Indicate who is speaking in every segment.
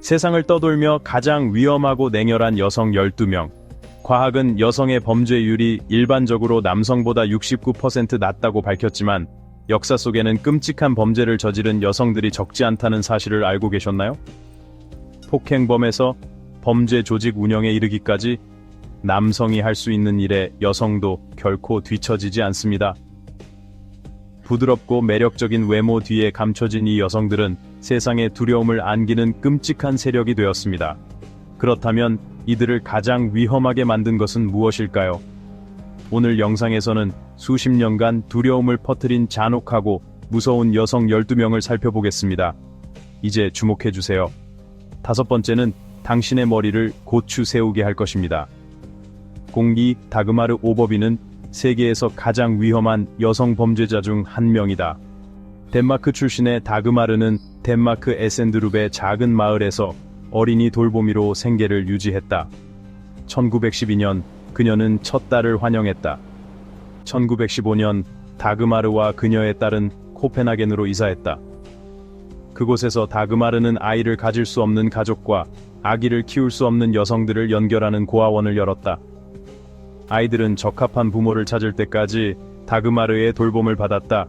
Speaker 1: 세상을 떠돌며 가장 위험하고 냉혈한 여성 12명. 과학은 여성의 범죄율이 일반적으로 남성보다 69% 낮다고 밝혔지만 역사 속에는 끔찍한 범죄를 저지른 여성들이 적지 않다는 사실을 알고 계셨나요? 폭행범에서 범죄 조직 운영에 이르기까지 남성이 할 수 있는 일에 여성도 결코 뒤처지지 않습니다. 부드럽고 매력적인 외모 뒤에 감춰진 이 여성들은 세상에 두려움을 안기는 끔찍한 세력이 되었습니다. 그렇다면 이들을 가장 위험하게 만든 것은 무엇일까요? 오늘 영상에서는 수십 년간 두려움을 퍼뜨린 잔혹하고 무서운 여성 12명을 살펴보겠습니다. 이제 주목해주세요. 다섯 번째는 당신의 머리를 고추 세우게 할 것입니다. 공기 다그마르 오버비는 세계에서 가장 위험한 여성 범죄자 중 한 명이다. 덴마크 출신의 다그마르는 덴마크 에센드룹의 작은 마을에서 어린이 돌보미로 생계를 유지했다. 1912년 그녀는 첫 딸을 환영했다. 1915년 다그마르와 그녀의 딸은 코펜하겐으로 이사했다. 그곳에서 다그마르는 아이를 가질 수 없는 가족과 아기를 키울 수 없는 여성들을 연결하는 고아원을 열었다. 아이들은 적합한 부모를 찾을 때까지 다그마르의 돌봄을 받았다.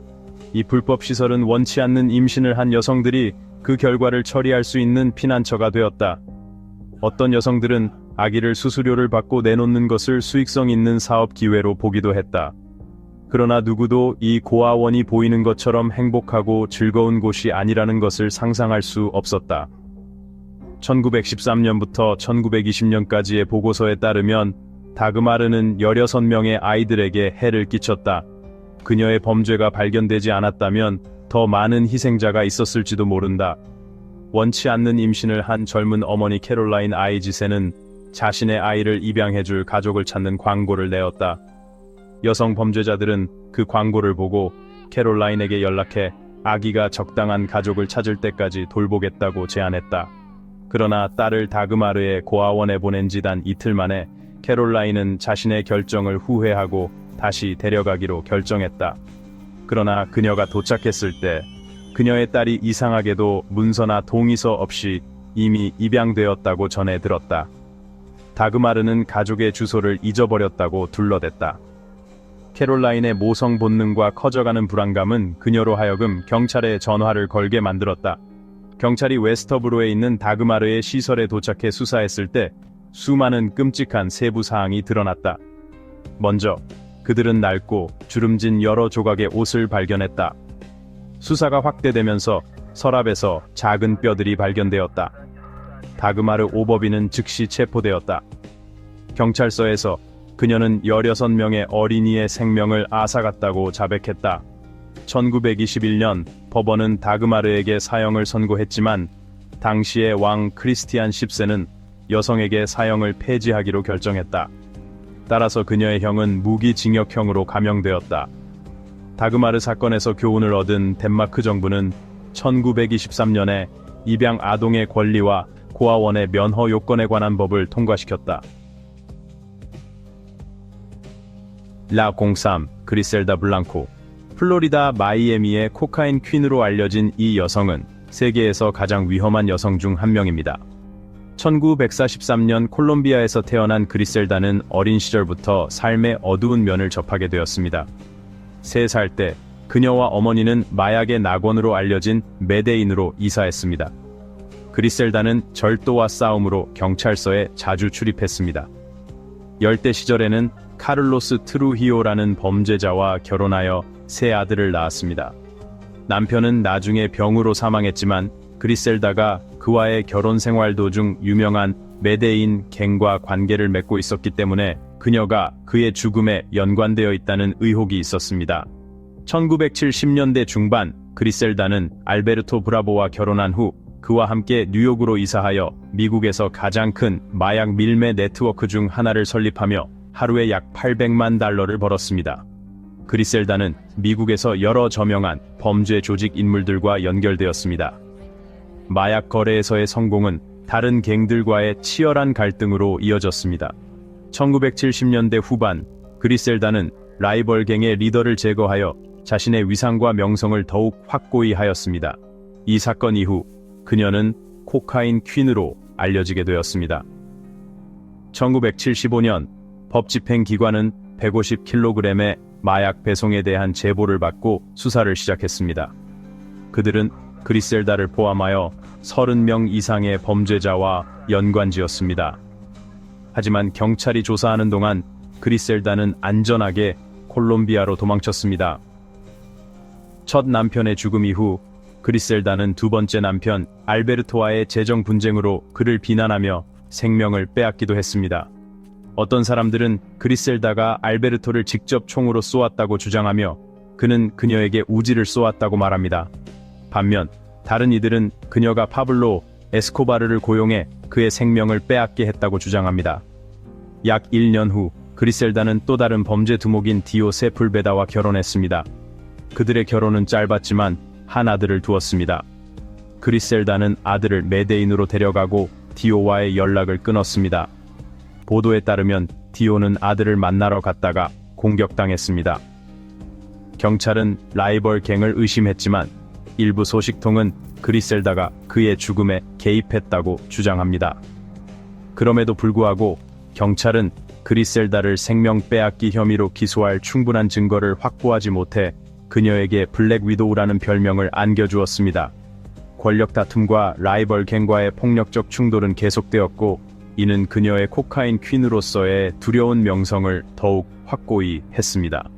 Speaker 1: 이 불법 시설은 원치 않는 임신을 한 여성들이 그 결과를 처리할 수 있는 피난처가 되었다. 어떤 여성들은 아기를 수수료를 받고 내놓는 것을 수익성 있는 사업 기회로 보기도 했다. 그러나 누구도 이 고아원이 보이는 것처럼 행복하고 즐거운 곳이 아니라는 것을 상상할 수 없었다. 1913년부터 1920년까지의 보고서에 따르면 다그마르는 16명의 아이들에게 해를 끼쳤다. 그녀의 범죄가 발견되지 않았다면 더 많은 희생자가 있었을지도 모른다. 원치 않는 임신을 한 젊은 어머니 캐롤라인 아이지세는 자신의 아이를 입양해줄 가족을 찾는 광고를 내었다. 여성 범죄자들은 그 광고를 보고 캐롤라인에게 연락해 아기가 적당한 가족을 찾을 때까지 돌보겠다고 제안했다. 그러나 딸을 다그마르의 고아원에 보낸 지 단 이틀 만에 캐롤라인은 자신의 결정을 후회하고 다시 데려가기로 결정했다. 그러나 그녀가 도착했을 때 그녀의 딸이 이상하게도 문서나 동의서 없이 이미 입양되었다고 전해 들었다. 다그마르는 가족의 주소를 잊어버렸다고 둘러댔다. 캐롤라인의 모성 본능과 커져가는 불안감은 그녀로 하여금 경찰에 전화를 걸게 만들었다. 경찰이 웨스터브로에 있는 다그마르의 시설에 도착해 수사했을 때 수많은 끔찍한 세부 사항이 드러났다. 먼저 그들은 낡고 주름진 여러 조각의 옷을 발견했다. 수사가 확대되면서 서랍에서 작은 뼈들이 발견되었다. 다그마르 오버비는 즉시 체포되었다. 경찰서에서 그녀는 16명의 어린이의 생명을 앗아갔다고 자백했다. 1921년 법원은 다그마르에게 사형을 선고했지만 당시의 왕 크리스티안 10세는 여성에게 사형을 폐지하기로 결정했다. 따라서 그녀의 형은 무기징역형으로 감형되었다. 다그마르 사건에서 교훈을 얻은 덴마크 정부는 1923년에 입양 아동의 권리와 고아원의 면허 요건에 관한 법을 통과시켰다. 라 03 그리셀다 블랑코. 플로리다 마이애미의 코카인 퀸으로 알려진 이 여성은 세계에서 가장 위험한 여성 중 한 명입니다. 1943년 콜롬비아에서 태어난 그리셀다는 어린 시절부터 삶의 어두운 면을 접하게 되었습니다. 3살 때 그녀와 어머니는 마약의 낙원으로 알려진 메데인으로 이사했습니다. 그리셀다는 절도와 싸움으로 경찰서에 자주 출입했습니다. 열대 시절에는 카를로스 트루히오라는 범죄자와 결혼하여 3 아들을 낳았습니다. 남편은 나중에 병으로 사망했지만 그리셀다가 그와의 결혼 생활 도중 유명한 메데인 갱과 관계를 맺고 있었기 때문에 그녀가 그의 죽음에 연관되어 있다는 의혹이 있었습니다. 1970년대 중반 그리셀다는 알베르토 브라보와 결혼한 후 그와 함께 뉴욕으로 이사하여 미국에서 가장 큰 마약 밀매 네트워크 중 하나를 설립하며 하루에 약 800만 달러를 벌었습니다. 그리셀다는 미국에서 여러 저명한 범죄 조직 인물들과 연결되었습니다. 마약 거래에서의 성공은 다른 갱들과의 치열한 갈등으로 이어졌습니다. 1970년대 후반 그리셀다는 라이벌 갱의 리더를 제거하여 자신의 위상과 명성을 더욱 확고히 하였습니다. 이 사건 이후 그녀는 코카인 퀸으로 알려지게 되었습니다. 1975년 법집행기관은 150kg의 마약 배송에 대한 제보를 받고 수사를 시작했습니다. 그들은 그리셀다를 포함하여 30명 이상의 범죄자와 연관지었습니다. 하지만 경찰이 조사하는 동안 그리셀다는 안전하게 콜롬비아로 도망쳤습니다. 첫 남편의 죽음 이후 그리셀다는 두 번째 남편 알베르토와의 재정 분쟁으로 그를 비난하며 생명을 빼앗기도 했습니다. 어떤 사람들은 그리셀다가 알베르토를 직접 총으로 쏘았다고 주장하며 그는 그녀에게 우지를 쏘았다고 말합니다. 반면 다른 이들은 그녀가 파블로 에스코바르를 고용해 그의 생명을 빼앗게 했다고 주장합니다. 약 1년 후 그리셀다는 또 다른 범죄 두목인 디오 세풀베다와 결혼했습니다. 그들의 결혼은 짧았지만 한 아들을 두었습니다. 그리셀다는 아들을 메데인으로 데려가고 디오와의 연락을 끊었습니다. 보도에 따르면 디오는 아들을 만나러 갔다가 공격당했습니다. 경찰은 라이벌 갱을 의심했지만 일부 소식통은 그리셀다가 그의 죽음에 개입했다고 주장합니다. 그럼에도 불구하고 경찰은 그리셀다를 생명 빼앗기 혐의로 기소할 충분한 증거를 확보하지 못해 그녀에게 블랙 위도우라는 별명을 안겨주었습니다. 권력 다툼과 라이벌 갱과의 폭력적 충돌은 계속되었고 이는 그녀의 코카인 퀸으로서의 두려운 명성을 더욱 확고히 했습니다.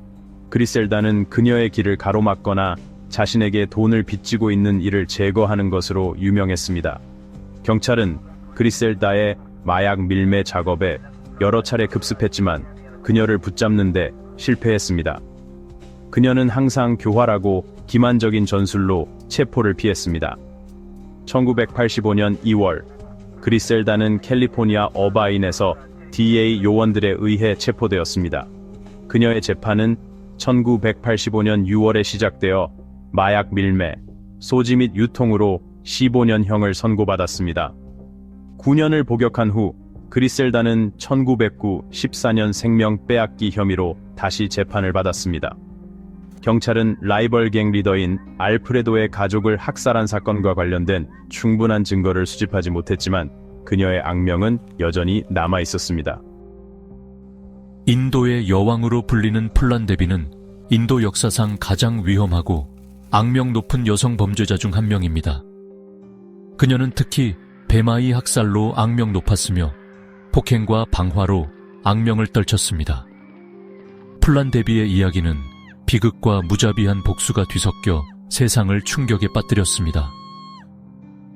Speaker 1: 그리셀다는 그녀의 길을 가로막거나 자신에게 돈을 빚지고 있는 이를 제거하는 것으로 유명했습니다. 경찰은 그리셀다의 마약 밀매 작업에 여러 차례 급습했지만 그녀를 붙잡는 데 실패했습니다. 그녀는 항상 교활하고 기만적인 전술로 체포를 피했습니다. 1985년 2월 그리셀다는 캘리포니아 어바인에서 DEA 요원들에 의해 체포되었습니다. 그녀의 재판은 1985년 6월에 시작되어 마약 밀매, 소지 및 유통으로 15년형을 선고받았습니다. 9년을 복역한 후 그리셀다는 1914년 생명 빼앗기 혐의로 다시 재판을 받았습니다. 경찰은 라이벌 갱 리더인 알프레도의 가족을 학살한 사건과 관련된 충분한 증거를 수집하지 못했지만 그녀의 악명은 여전히 남아 있었습니다.
Speaker 2: 인도의 여왕으로 불리는 플란데비는 인도 역사상 가장 위험하고 악명 높은 여성 범죄자 중 한 명입니다. 그녀는 특히 베마이 학살로 악명 높았으며 폭행과 방화로 악명을 떨쳤습니다. 플란데비의 이야기는 비극과 무자비한 복수가 뒤섞여 세상을 충격에 빠뜨렸습니다.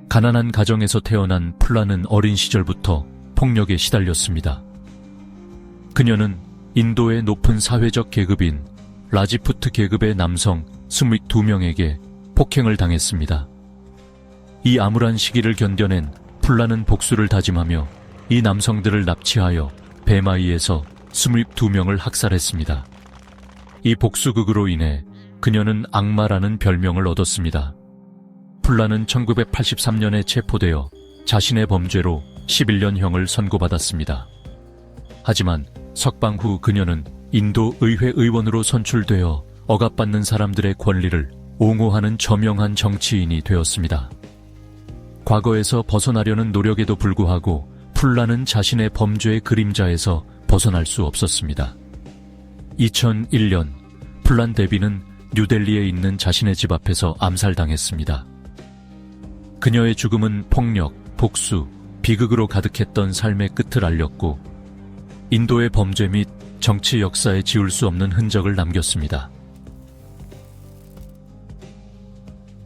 Speaker 2: 가난한 가정에서 태어난 플란은 어린 시절부터 폭력에 시달렸습니다. 그녀는 인도의 높은 사회적 계급인 라지푸트 계급의 남성 22명에게 폭행을 당했습니다. 이 암울한 시기를 견뎌낸 플란은 복수를 다짐하며 이 남성들을 납치하여 베마이에서 22명을 학살했습니다. 이 복수극으로 인해 그녀는 악마라는 별명을 얻었습니다. 플란은 1983년에 체포되어 자신의 범죄로 11년형을 선고받았습니다. 하지만 석방 후 그녀는 인도 의회 의원으로 선출되어 억압받는 사람들의 권리를 옹호하는 저명한 정치인이 되었습니다. 과거에서 벗어나려는 노력에도 불구하고 플란은 자신의 범죄의 그림자에서 벗어날 수 없었습니다. 2001년 플란데비는 뉴델리에 있는 자신의 집 앞에서 암살당했습니다. 그녀의 죽음은 폭력, 복수, 비극으로 가득했던 삶의 끝을 알렸고 인도의 범죄 및 정치 역사에 지울 수 없는 흔적을 남겼습니다.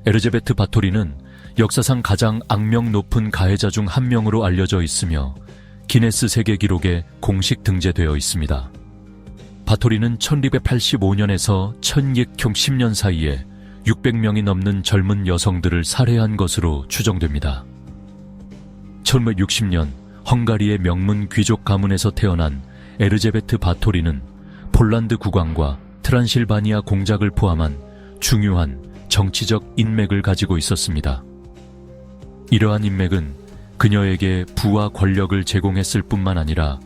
Speaker 2: 에르제베트 바토리는 역사상 가장 악명 높은 가해자 중 한 명으로 알려져 있으며 기네스 세계 기록에 공식 등재되어 있습니다. 바토리는 1285년에서 1210년 사이에 600명이 넘는 젊은 여성들을 살해한 것으로 추정됩니다. 1960년 헝가리의 명문 귀족 가문에서 태어난 에르제베트 바토리는 폴란드 국왕과 트란실바니아 공작을 포함한 중요한 정치적 인맥을 가지고 있었습니다. 이러한 인맥은 그녀에게 부와 권력을 제공했을 뿐만 아니라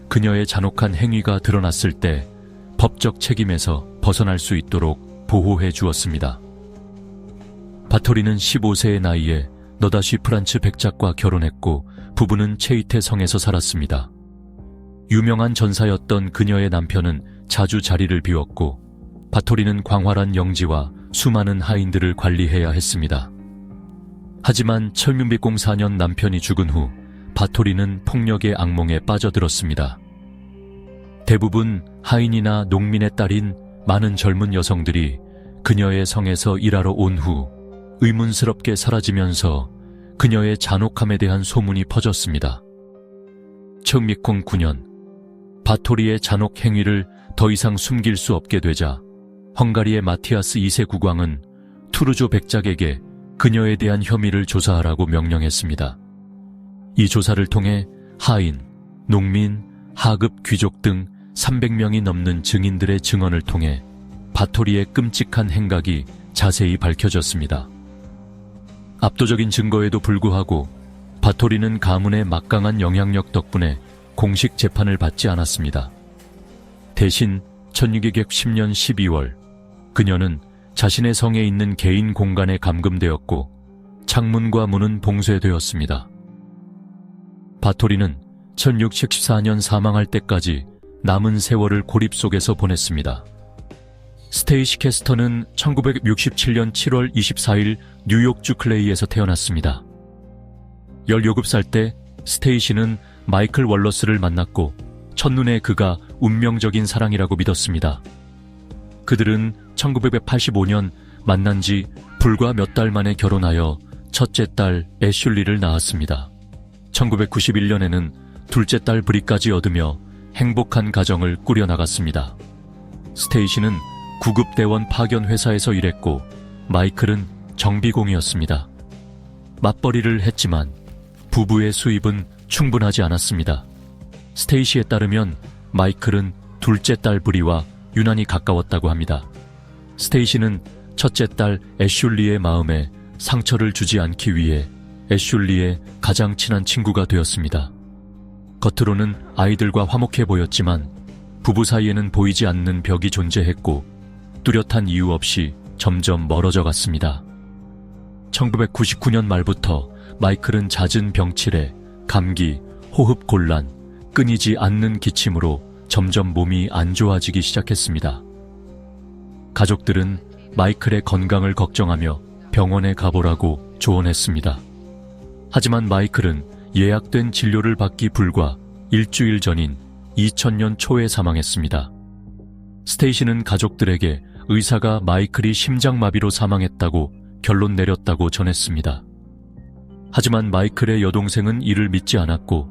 Speaker 2: 그녀의 잔혹한 행위가 드러났을 때 법적 책임에서 벗어날 수 있도록 보호해 주었습니다. 바토리는 15세의 나이에 너다시 프란츠 백작과 결혼했고 부부는 체이테 성에서 살았습니다. 유명한 전사였던 그녀의 남편은 자주 자리를 비웠고 바토리는 광활한 영지와 수많은 하인들을 관리해야 했습니다. 하지만 철문비공 4년 남편이 죽은 후 바토리는 폭력의 악몽에 빠져들었습니다. 대부분 하인이나 농민의 딸인 많은 젊은 여성들이 그녀의 성에서 일하러 온 후 의문스럽게 사라지면서 그녀의 잔혹함에 대한 소문이 퍼졌습니다. 청미콩 9년, 바토리의 잔혹 행위를 더 이상 숨길 수 없게 되자 헝가리의 마티아스 2세 국왕은 투르조 백작에게 그녀에 대한 혐의를 조사하라고 명령했습니다. 이 조사를 통해 하인, 농민, 하급 귀족 등 300명이 넘는 증인들의 증언을 통해 바토리의 끔찍한 행각이 자세히 밝혀졌습니다. 압도적인 증거에도 불구하고 바토리는 가문의 막강한 영향력 덕분에 공식 재판을 받지 않았습니다. 대신 1610년 12월 그녀는 자신의 성에 있는 개인 공간에 감금되었고 창문과 문은 봉쇄되었습니다. 바토리는 1614년 사망할 때까지 남은 세월을 고립 속에서 보냈습니다. 스테이시 캐스터는 1967년 7월 24일 뉴욕주 클레이에서 태어났습니다. 17살 때 스테이시는 마이클 월러스를 만났고 첫눈에 그가 운명적인 사랑이라고 믿었습니다. 그들은 1985년 만난 지 불과 몇 달 만에 결혼하여 첫째 딸 애슐리를 낳았습니다. 1991년에는 둘째 딸 브리까지 얻으며 행복한 가정을 꾸려나갔습니다. 스테이시는 구급대원 파견 회사에서 일했고 마이클은 정비공이었습니다. 맞벌이를 했지만 부부의 수입은 충분하지 않았습니다. 스테이시에 따르면 마이클은 둘째 딸 브리와 유난히 가까웠다고 합니다. 스테이시는 첫째 딸 애슐리의 마음에 상처를 주지 않기 위해 애슐리의 가장 친한 친구가 되었습니다. 겉으로는 아이들과 화목해 보였지만 부부 사이에는 보이지 않는 벽이 존재했고 뚜렷한 이유 없이 점점 멀어져 갔습니다. 1999년 말부터 마이클은 잦은 병치레, 감기, 호흡 곤란, 끊이지 않는 기침으로 점점 몸이 안 좋아지기 시작했습니다. 가족들은 마이클의 건강을 걱정하며 병원에 가보라고 조언했습니다. 하지만 마이클은 예약된 진료를 받기 불과 일주일 전인 2000년 초에 사망했습니다. 스테이시는 가족들에게 의사가 마이클이 심장마비로 사망했다고 결론 내렸다고 전했습니다. 하지만 마이클의 여동생은 이를 믿지 않았고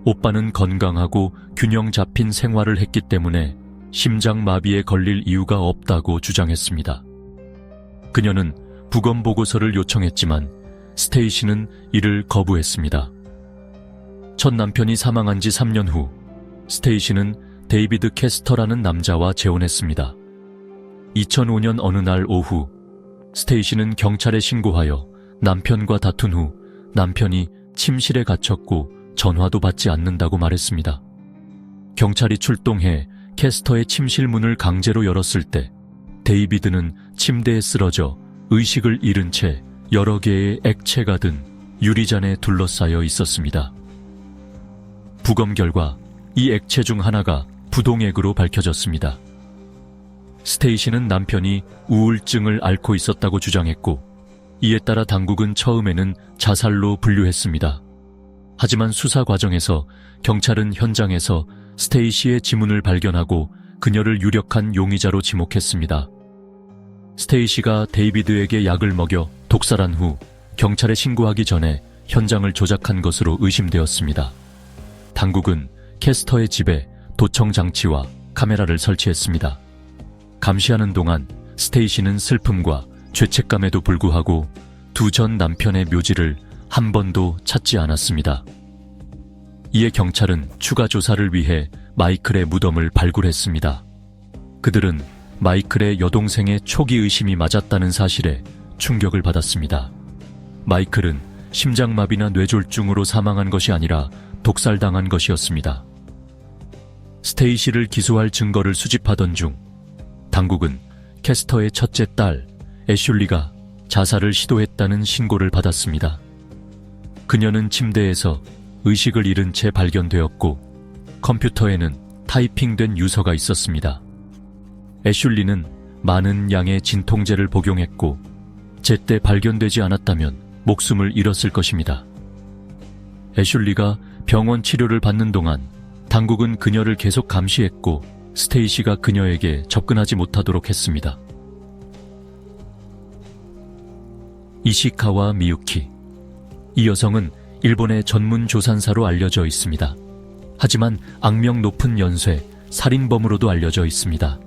Speaker 2: 오빠는 건강하고 균형 잡힌 생활을 했기 때문에 심장마비에 걸릴 이유가 없다고 주장했습니다. 그녀는 부검 보고서를 요청했지만 스테이시는 이를 거부했습니다. 첫 남편이 사망한 지 3년 후 스테이시는 데이비드 캐스터라는 남자와 재혼했습니다. 2005년 어느 날 오후 스테이시는 경찰에 신고하여 남편과 다툰 후 남편이 침실에 갇혔고 전화도 받지 않는다고 말했습니다. 경찰이 출동해 캐스터의 침실 문을 강제로 열었을 때 데이비드는 침대에 쓰러져 의식을 잃은 채 여러 개의 액체가 든 유리잔에 둘러싸여 있었습니다. 부검 결과 이 액체 중 하나가 부동액으로 밝혀졌습니다. 스테이시는 남편이 우울증을 앓고 있었다고 주장했고 이에 따라 당국은 처음에는 자살로 분류했습니다. 하지만 수사 과정에서 경찰은 현장에서 스테이시의 지문을 발견하고 그녀를 유력한 용의자로 지목했습니다. 스테이시가 데이비드에게 약을 먹여 독살한 후 경찰에 신고하기 전에 현장을 조작한 것으로 의심되었습니다. 당국은 캐스터의 집에 도청 장치와 카메라를 설치했습니다. 감시하는 동안 스테이시는 슬픔과 죄책감에도 불구하고 두 전 남편의 묘지를 한 번도 찾지 않았습니다. 이에 경찰은 추가 조사를 위해 마이클의 무덤을 발굴했습니다. 그들은 마이클의 여동생의 초기 의심이 맞았다는 사실에 충격을 받았습니다. 마이클은 심장마비나 뇌졸중으로 사망한 것이 아니라 독살당한 것이었습니다. 스테이시를 기소할 증거를 수집하던 중 당국은 캐스터의 첫째 딸 애슐리가 자살을 시도했다는 신고를 받았습니다. 그녀는 침대에서 의식을 잃은 채 발견되었고 컴퓨터에는 타이핑된 유서가 있었습니다. 애슐리는 많은 양의 진통제를 복용했고 제때 발견되지 않았다면 목숨을 잃었을 것입니다. 애슐리가 병원 치료를 받는 동안 당국은 그녀를 계속 감시했고 스테이시가 그녀에게 접근하지 못하도록 했습니다. 이시카와 미유키. 이 여성은 일본의 전문 조산사로 알려져 있습니다. 하지만 악명 높은 연쇄, 살인범으로도 알려져 있습니다.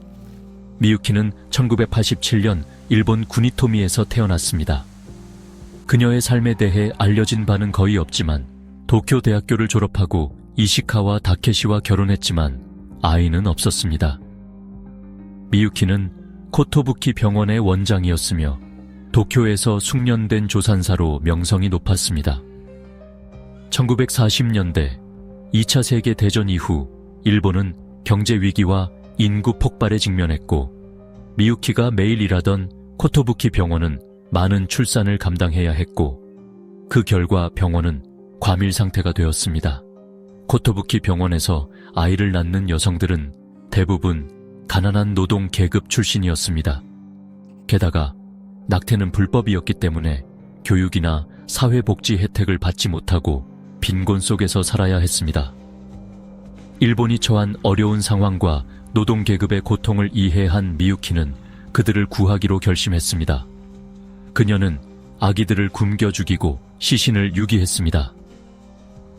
Speaker 2: 미유키는 1987년 일본 구니토미에서 태어났습니다. 그녀의 삶에 대해 알려진 바는 거의 없지만 도쿄 대학교를 졸업하고 이시카와 다케시와 결혼했지만 아이는 없었습니다. 미유키는 코토부키 병원의 원장이었으며 도쿄에서 숙련된 조산사로 명성이 높았습니다. 1940년대 2차 세계대전 이후 일본은 경제 위기와 인구 폭발에 직면했고 미유키가 매일 일하던 코토부키 병원은 많은 출산을 감당해야 했고 그 결과 병원은 과밀 상태가 되었습니다. 코토부키 병원에서 아이를 낳는 여성들은 대부분 가난한 노동 계급 출신이었습니다. 게다가 낙태는 불법이었기 때문에 교육이나 사회복지 혜택을 받지 못하고 빈곤 속에서 살아야 했습니다. 일본이 처한 어려운 상황과 노동 계급의 고통을 이해한 미유키는 그들을 구하기로 결심했습니다. 그녀는 아기들을 굶겨 죽이고 시신을 유기했습니다.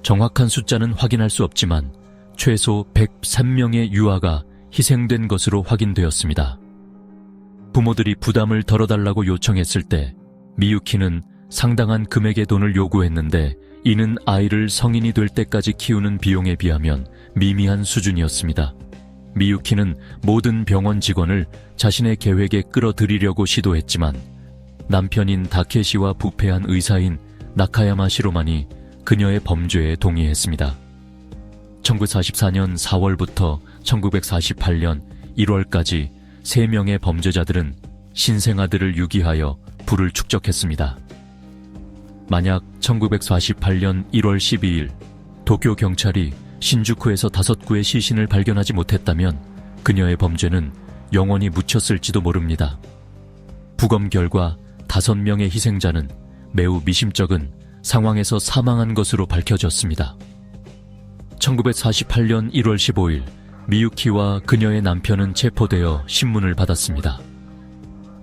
Speaker 2: 정확한 숫자는 확인할 수 없지만 최소 103명의 유아가 희생된 것으로 확인되었습니다. 부모들이 부담을 덜어달라고 요청했을 때 미유키는 상당한 금액의 돈을 요구했는데 이는 아이를 성인이 될 때까지 키우는 비용에 비하면 미미한 수준이었습니다. 미유키는 모든 병원 직원을 자신의 계획에 끌어들이려고 시도했지만 남편인 다케시와 부패한 의사인 나카야마 시로만이 그녀의 범죄에 동의했습니다. 1944년 4월부터 1948년 1월까지 3명의 범죄자들은 신생아들을 유기하여 부를 축적했습니다. 만약 1948년 1월 12일 도쿄 경찰이 신주쿠에서 5구의 시신을 발견하지 못했다면 그녀의 범죄는 영원히 묻혔을지도 모릅니다. 부검 결과 5명의 희생자는 매우 미심쩍은 상황에서 사망한 것으로 밝혀졌습니다. 1948년 1월 15일 미유키와 그녀의 남편은 체포되어 신문을 받았습니다.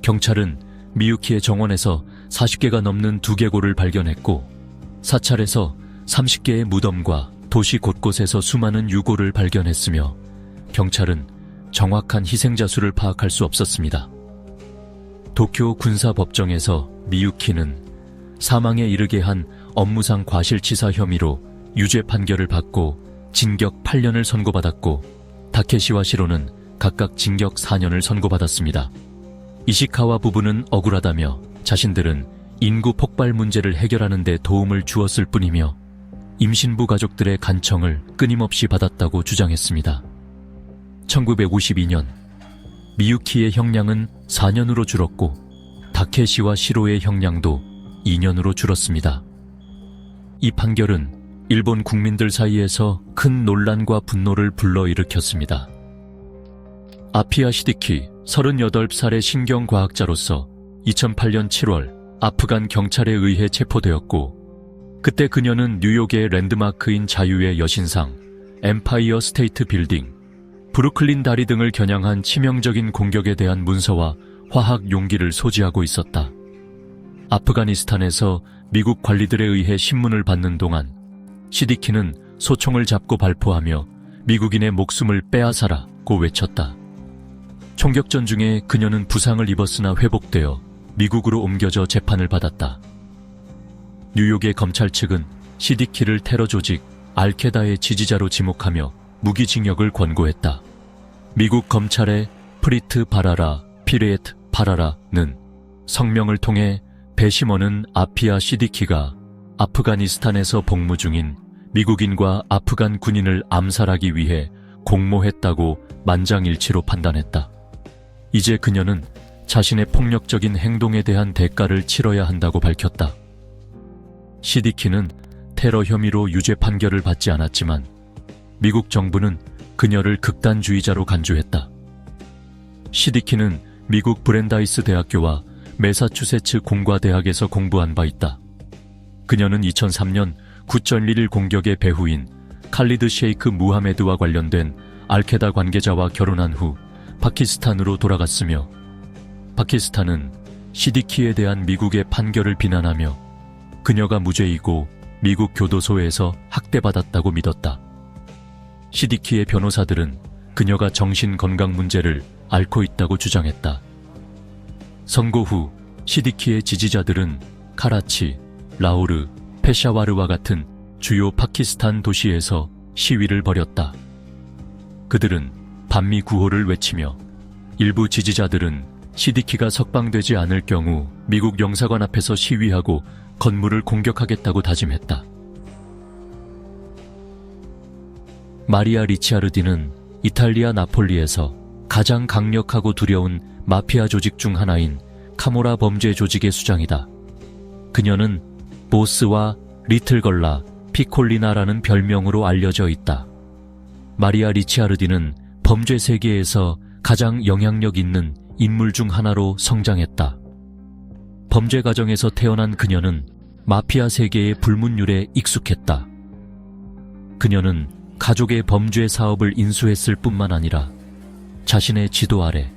Speaker 2: 경찰은 미유키의 정원에서 40개가 넘는 두개골을 발견했고 사찰에서 30개의 무덤과 도시 곳곳에서 수많은 유골을 발견했으며 경찰은 정확한 희생자 수를 파악할 수 없었습니다. 도쿄 군사법정에서 미유키는 사망에 이르게 한 업무상 과실치사 혐의로 유죄 판결을 받고 징역 8년을 선고받았고 다케시와 시로는 각각 징역 4년을 선고받았습니다. 이시카와 부부는 억울하다며 자신들은 인구 폭발 문제를 해결하는 데 도움을 주었을 뿐이며 임신부 가족들의 간청을 끊임없이 받았다고 주장했습니다. 1952년 미유키의 형량은 4년으로 줄었고 다케시와 시로의 형량도 2년으로 줄었습니다. 이 판결은 일본 국민들 사이에서 큰 논란과 분노를 불러일으켰습니다. 아피야 시디키 38살의 신경과학자로서 2008년 7월 아프간 경찰에 의해 체포되었고 그때 그녀는 뉴욕의 랜드마크인 자유의 여신상, 엠파이어 스테이트 빌딩, 브루클린 다리 등을 겨냥한 치명적인 공격에 대한 문서와 화학 용기를 소지하고 있었다. 아프가니스탄에서 미국 관리들에 의해 신문을 받는 동안 시디키는 소총을 잡고 발포하며 미국인의 목숨을 빼앗아라고 외쳤다. 총격전 중에 그녀는 부상을 입었으나 회복되어 미국으로 옮겨져 재판을 받았다. 뉴욕의 검찰 측은 시디키를 테러 조직 알케다의 지지자로 지목하며 무기징역을 권고했다. 미국 검찰의 프리트 바라라, 피레트 바라라는 성명을 통해 배심원은 아피아 시디키가 아프가니스탄에서 복무 중인 미국인과 아프간 군인을 암살하기 위해 공모했다고 만장일치로 판단했다. 이제 그녀는 자신의 폭력적인 행동에 대한 대가를 치러야 한다고 밝혔다. 시디키는 테러 혐의로 유죄 판결을 받지 않았지만 미국 정부는 그녀를 극단주의자로 간주했다. 시디키는 미국 브랜다이스 대학교와 매사추세츠 공과대학에서 공부한 바 있다. 그녀는 2003년 9.11 공격의 배후인 칼리드 셰이크 무하메드와 관련된 알케다 관계자와 결혼한 후 파키스탄으로 돌아갔으며 파키스탄은 시디키에 대한 미국의 판결을 비난하며 그녀가 무죄이고 미국 교도소에서 학대받았다고 믿었다. 시디키의 변호사들은 그녀가 정신건강 문제를 앓고 있다고 주장했다. 선고 후 시디키의 지지자들은 카라치, 라오르, 페샤와르와 같은 주요 파키스탄 도시에서 시위를 벌였다. 그들은 반미 구호를 외치며 일부 지지자들은 시디키가 석방되지 않을 경우 미국 영사관 앞에서 시위하고 건물을 공격하겠다고 다짐했다. 마리아 리치아르디는 이탈리아 나폴리에서 가장 강력하고 두려운 마피아 조직 중 하나인 카모라 범죄 조직의 수장이다. 그녀는 보스와 리틀걸라, 피콜리나라는 별명으로 알려져 있다. 마리아 리치아르디는 범죄 세계에서 가장 영향력 있는 인물 중 하나로 성장했다. 범죄 가정에서 태어난 그녀는 마피아 세계의 불문율에 익숙했다. 그녀는 가족의 범죄 사업을 인수했을 뿐만 아니라 자신의 지도 아래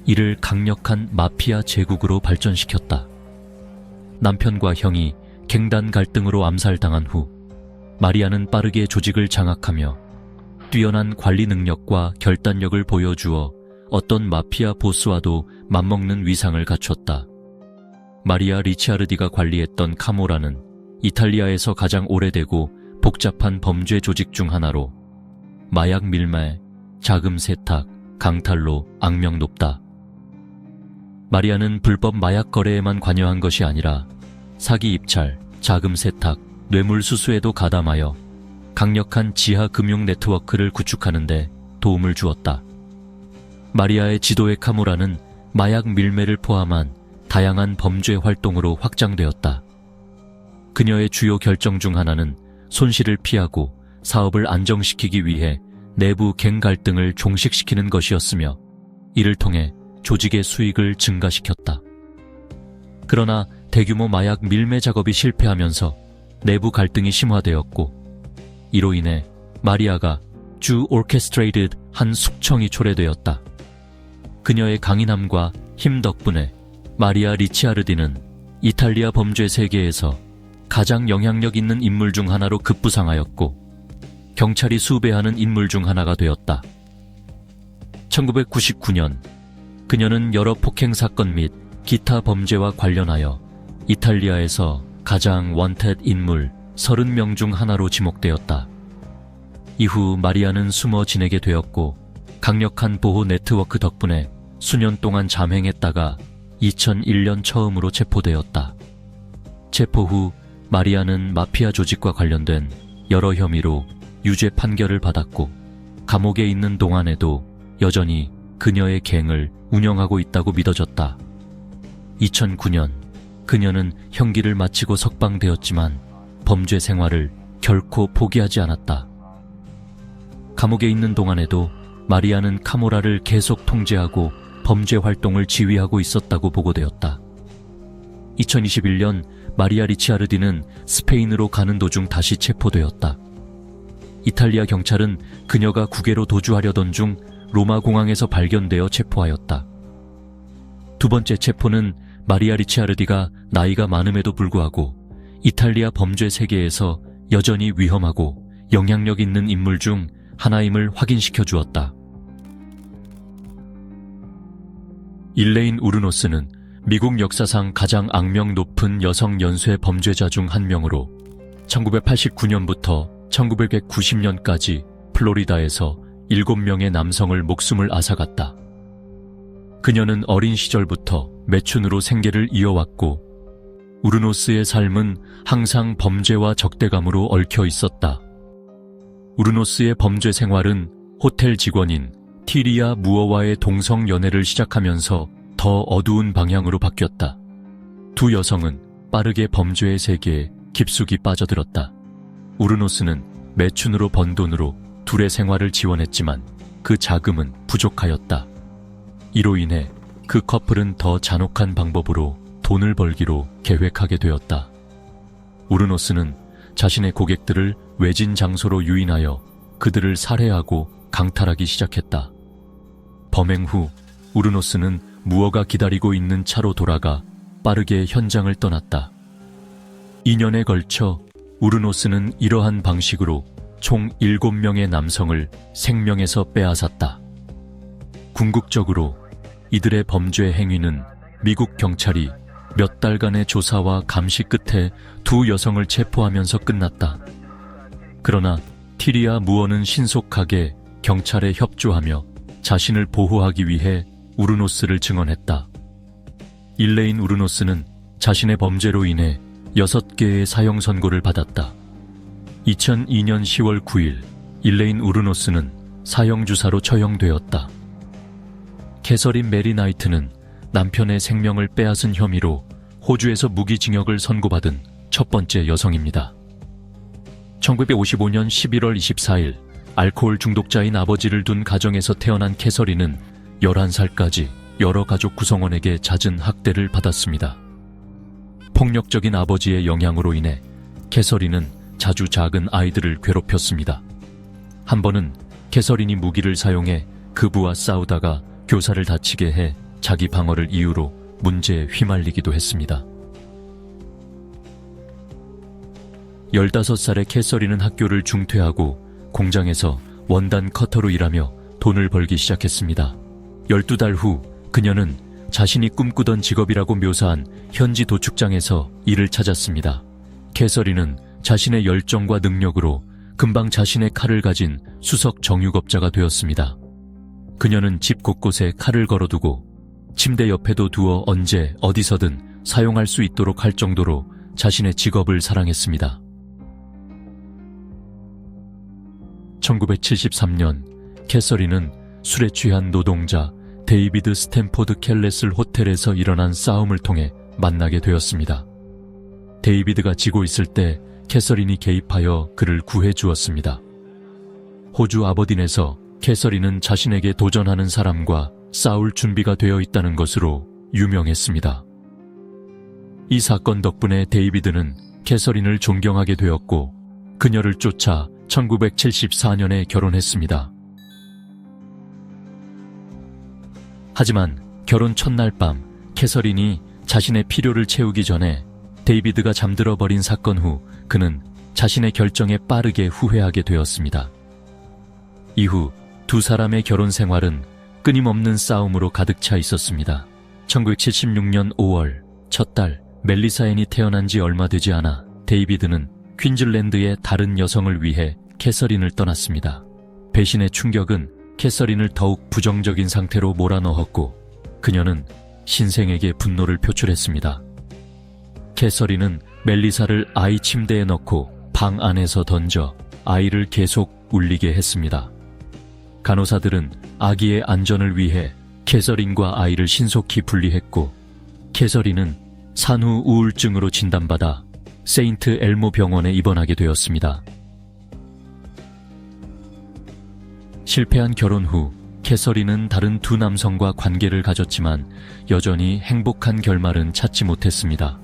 Speaker 2: 이를 강력한 마피아 제국으로 발전시켰다. 남편과 형이 갱단 갈등으로 암살당한 후 마리아는 빠르게 조직을 장악하며 뛰어난 관리 능력과 결단력을 보여주어 어떤 마피아 보스와도 맞먹는 위상을 갖췄다. 마리아 리치아르디가 관리했던 카모라는 이탈리아에서 가장 오래되고 복잡한 범죄 조직 중 하나로 마약 밀매, 자금 세탁, 강탈로 악명 높다. 마리아는 불법 마약 거래에만 관여한 것이 아니라 사기 입찰, 자금 세탁, 뇌물 수수에도 가담하여 강력한 지하 금융 네트워크를 구축하는 데 도움을 주었다. 마리아의 지도의 카모라는 마약 밀매를 포함한 다양한 범죄 활동으로 확장되었다. 그녀의 주요 결정 중 하나는 손실을 피하고 사업을 안정시키기 위해 내부 갱 갈등을 종식시키는 것이었으며 이를 통해 조직의 수익을 증가시켰다. 그러나 대규모 마약 밀매 작업이 실패하면서 내부 갈등이 심화되었고 이로 인해 마리아가 주 오케스트레이드 한 숙청이 초래되었다. 그녀의 강인함과 힘 덕분에 마리아 리치아르디는 이탈리아 범죄 세계에서 가장 영향력 있는 인물 중 하나로 급부상하였고 경찰이 수배하는 인물 중 하나가 되었다. 1999년 그녀는 여러 폭행 사건 및 기타 범죄와 관련하여 이탈리아에서 가장 원텟 인물 30명 중 하나로 지목되었다. 이후 마리아는 숨어 지내게 되었고 강력한 보호 네트워크 덕분에 수년 동안 잠행했다가 2001년 처음으로 체포되었다. 체포 후 마리아는 마피아 조직과 관련된 여러 혐의로 유죄 판결을 받았고 감옥에 있는 동안에도 여전히 그녀의 갱을 운영하고 있다고 믿어졌다. 2009년 그녀는 형기를 마치고 석방되었지만 범죄 생활을 결코 포기하지 않았다. 감옥에 있는 동안에도 마리아는 카모라를 계속 통제하고 범죄 활동을 지휘하고 있었다고 보고되었다. 2021년 마리아 리치아르디는 스페인으로 가는 도중 다시 체포되었다. 이탈리아 경찰은 그녀가 국외로 도주하려던 중 로마 공항에서 발견되어 체포하였다. 두 번째 체포는 마리아 리치아르디가 나이가 많음에도 불구하고 이탈리아 범죄 세계에서 여전히 위험하고 영향력 있는 인물 중 하나임을 확인시켜 주었다. 일레인 우르노스는 미국 역사상 가장 악명 높은 여성 연쇄 범죄자 중 한 명으로 1989년부터 1990년까지 플로리다에서 7명의 남성을 목숨을 앗아갔다. 그녀는 어린 시절부터 매춘으로 생계를 이어왔고 우르노스의 삶은 항상 범죄와 적대감으로 얽혀 있었다. 우르노스의 범죄 생활은 호텔 직원인 티리아 무어와의 동성 연애를 시작하면서 더 어두운 방향으로 바뀌었다. 두 여성은 빠르게 범죄의 세계에 깊숙이 빠져들었다. 우르노스는 매춘으로 번 돈으로 둘의 생활을 지원했지만 그 자금은 부족하였다. 이로 인해 그 커플은 더 잔혹한 방법으로 돈을 벌기로 계획하게 되었다. 우르노스는 자신의 고객들을 외진 장소로 유인하여 그들을 살해하고 강탈하기 시작했다. 범행 후 우르노스는 무어가 기다리고 있는 차로 돌아가 빠르게 현장을 떠났다. 2년에 걸쳐 우르노스는 이러한 방식으로 총 7명의 남성을 생명에서 빼앗았다. 궁극적으로 이들의 범죄 행위는 미국 경찰이 몇 달간의 조사와 감시 끝에 두 여성을 체포하면서 끝났다. 그러나 티리아 무어는 신속하게 경찰에 협조하며 자신을 보호하기 위해 우르노스를 증언했다. 일레인 우르노스는 자신의 범죄로 인해 6개의 사형 선고를 받았다. 2002년 10월 9일 일레인 우르노스는 사형주사로 처형되었다. 캐서린 메리 나이트는 남편의 생명을 빼앗은 혐의로 호주에서 무기징역을 선고받은 첫 번째 여성입니다. 1955년 11월 24일 알코올 중독자인 아버지를 둔 가정에서 태어난 캐서린은 11살까지 여러 가족 구성원에게 잦은 학대를 받았습니다. 폭력적인 아버지의 영향으로 인해 캐서린은 자주 작은 아이들을 괴롭혔습니다. 한 번은 캐서린이 무기를 사용해 그부와 싸우다가 교사를 다치게 해 자기 방어를 이유로 문제에 휘말리기도 했습니다. 15살의 캐서린은 학교를 중퇴하고 공장에서 원단 커터로 일하며 돈을 벌기 시작했습니다. 12달 후 그녀는 자신이 꿈꾸던 직업이라고 묘사한 현지 도축장에서 일을 찾았습니다. 캐서린은 자신의 열정과 능력으로 금방 자신의 칼을 가진 수석 정육업자가 되었습니다. 그녀는 집 곳곳에 칼을 걸어두고 침대 옆에도 두어 언제 어디서든 사용할 수 있도록 할 정도로 자신의 직업을 사랑했습니다. 1973년 캐서린은 술에 취한 노동자 데이비드 스탠포드 켈렛을 호텔에서 일어난 싸움을 통해 만나게 되었습니다. 데이비드가 지고 있을 때 캐서린이 개입하여 그를 구해주었습니다. 호주 아버딘에서 캐서린은 자신에게 도전하는 사람과 싸울 준비가 되어 있다는 것으로 유명했습니다. 이 사건 덕분에 데이비드는 캐서린을 존경하게 되었고 그녀를 쫓아 1974년에 결혼했습니다. 하지만 결혼 첫날 밤 캐서린이 자신의 필요를 채우기 전에 데이비드가 잠들어 버린 사건 후 그는 자신의 결정에 빠르게 후회하게 되었습니다. 이후 두 사람의 결혼 생활은 끊임없는 싸움으로 가득 차 있었습니다. 1976년 5월 첫 딸 멜리사 앤이 태어난 지 얼마 되지 않아 데이비드는 퀸즐랜드의 다른 여성을 위해 캐서린을 떠났습니다. 배신의 충격은 캐서린을 더욱 부정적인 상태로 몰아넣었고 그녀는 신생에게 분노를 표출했습니다. 캐서린은 멜리사를 아이 침대에 넣고 방 안에서 던져 아이를 계속 울리게 했습니다. 간호사들은 아기의 안전을 위해 캐서린과 아이를 신속히 분리했고 캐서린은 산후 우울증으로 진단받아 세인트 엘모 병원에 입원하게 되었습니다. 실패한 결혼 후 캐서린은 다른 두 남성과 관계를 가졌지만 여전히 행복한 결말은 찾지 못했습니다.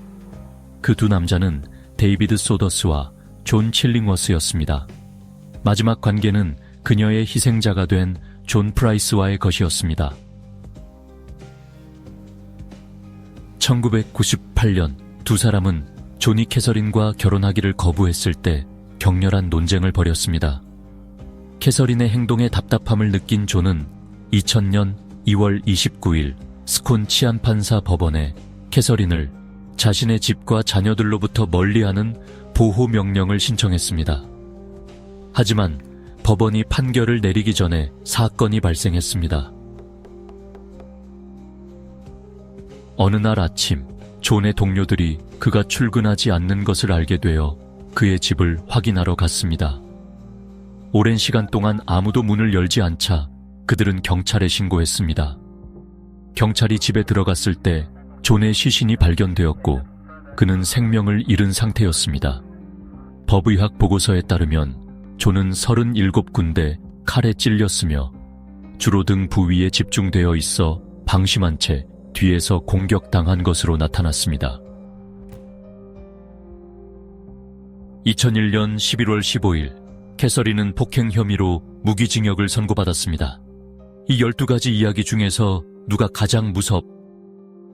Speaker 2: 그 두 남자는 데이비드 소더스와 존 칠링워스였습니다. 마지막 관계는 그녀의 희생자가 된 존 프라이스와의 것이었습니다. 1998년 두 사람은 존이 캐서린과 결혼하기를 거부했을 때 격렬한 논쟁을 벌였습니다. 캐서린의 행동에 답답함을 느낀 존은 2000년 2월 29일 스콘 치안판사 법원에 캐서린을 자신의 집과 자녀들로부터 멀리하는 보호명령을 신청했습니다. 하지만 법원이 판결을 내리기 전에 사건이 발생했습니다. 어느 날 아침 존의 동료들이 그가 출근하지 않는 것을 알게 되어 그의 집을 확인하러 갔습니다. 오랜 시간 동안 아무도 문을 열지 않자 그들은 경찰에 신고했습니다. 경찰이 집에 들어갔을 때 존의 시신이 발견되었고 그는 생명을 잃은 상태였습니다. 법의학 보고서에 따르면 조는 37군데 칼에 찔렸으며 주로 등 부위에 집중되어 있어 방심한 채 뒤에서 공격당한 것으로 나타났습니다. 2001년 11월 15일 캐서린은 폭행 혐의로 무기징역을 선고받았습니다. 이 12가지 이야기 중에서 누가 가장